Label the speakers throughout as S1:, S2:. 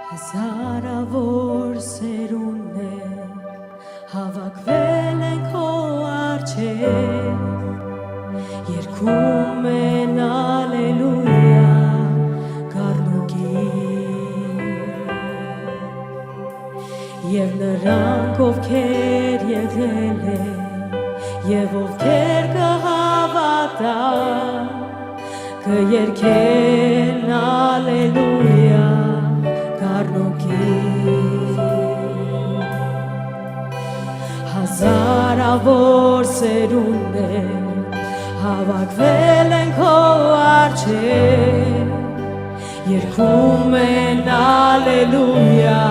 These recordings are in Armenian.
S1: Հազարավոր սերունդներ հավաքվել են քո առջև, երգում են ալելույա գառնուկին, և նրանք ովքեր եղել են, և ովքեր կհավատան, կերգեն ալելույա Հազարավոր սերունդներ հավաքվել են քո առջև, երգում են ալելույա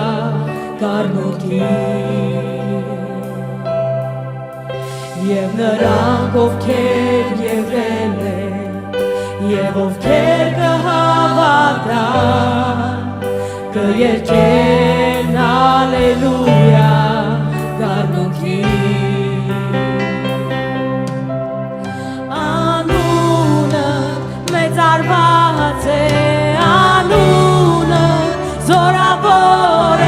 S1: գառնուկին, և նրանք ովքեր եղել են, և ովքեր կհավատան, կերգեն ալելույա գառնուկին, անունը մեծարված է, անունը զորավոր է,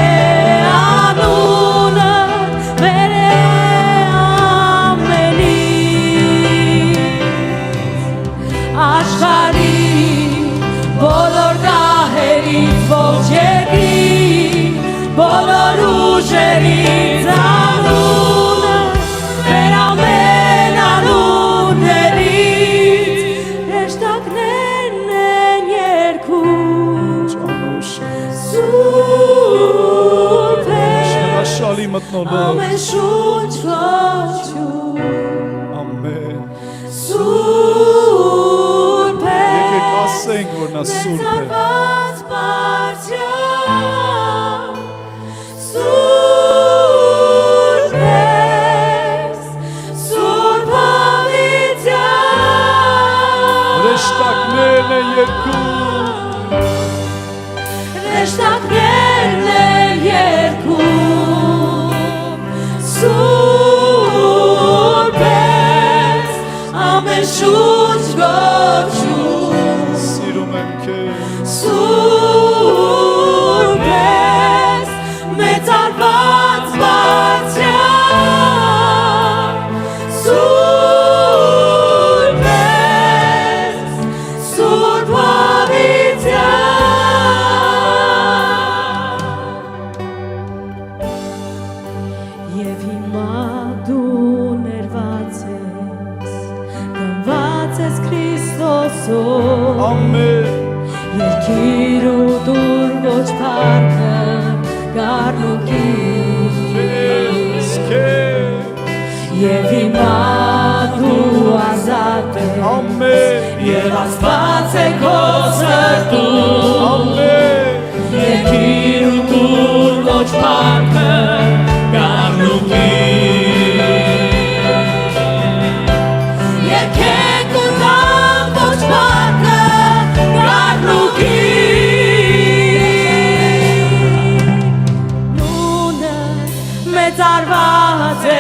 S1: անունը մեր է ամենից, աշխարհի բոլոր գահերից ողջ բոլոր ուժերից անունը մեր ամեն անուններից հեշտակներն են երգում Սուրբ է ամեն շունչ ողջում
S2: Ամեն
S1: Սուրբ է
S2: եկեք ասենք որ նա սուրբ է
S1: մեծարված բարձր Սուրբ ես, Սուրբ հավիտյան
S2: Հրեշտակներն են երգում
S1: Հրեշտակներն են երգում Սուրբ ես, ամեն շունչ գոչում
S2: Սիրում եմ քեզ
S1: Սուրբ ես մեծարված բարձր Սուրբ ես, Սուրբ հավիտյան Եվ հիմա դու ներված ես, գնված ես Քրիստոսով
S2: Ամեն
S1: Երկիր ու դուր ոչ փառքը գառնուկին Եվ հիմա դու ազատ ես
S2: Ամեն
S1: Եվ Աստված է քո սրտում
S2: Ամեն
S1: Երկիր ու դուր ոչ փառքը գառնուկին Եկեք ու տանք ոչ փառքը Մեծարված է,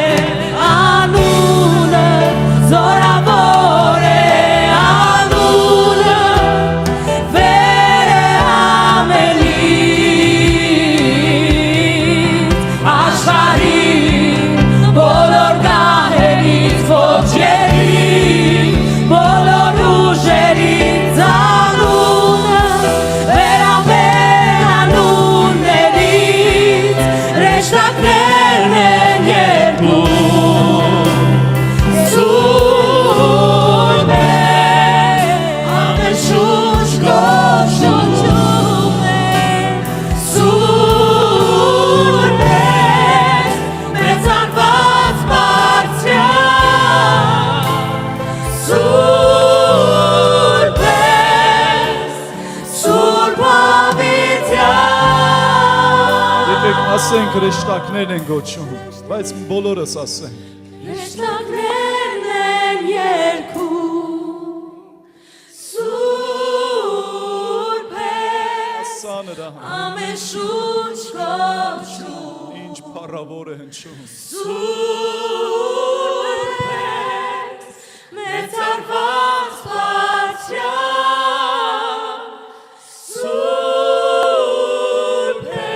S1: անունը զորավոր է, անունը վեր է ամենից, աշխարհի բոլոր գահերից ողջ բոլոր ուժերից անունը վեր ամեն անուններից հրեշտակներն են երգում Սուրբ է ամեն շունչ գոչում է Սուրբ է մեծարված բարձր Սուրբ է Սուրբ հավիտյան
S2: Եկեք ասենք հրեշտակներն են գոչում բայց բոլորս ասենք
S1: Հրեշտակներն են երգում Սուրբ ես
S2: Սա նրա
S1: ամեն շունչ գոչում
S2: ինչ փառավոր է հնչում
S1: Սուրբ ես մեծարված բարձր Սուրբ ես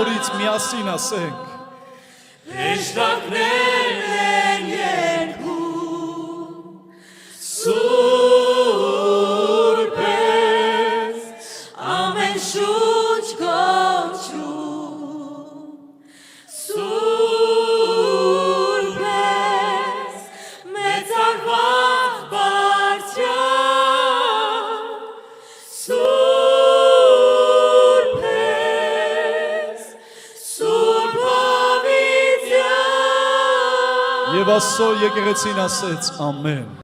S2: նորից միասին ասենք.
S1: Հեշտակներն են երգում, Սուրբ ես, ամեն շունչ կոչում, Սուրբ ես, մեծարված բարձրյալ, Սուրբ ես, Սուրբ հավիտյան,
S2: Եվ Աստծո եկեղեցին ասեց ամեն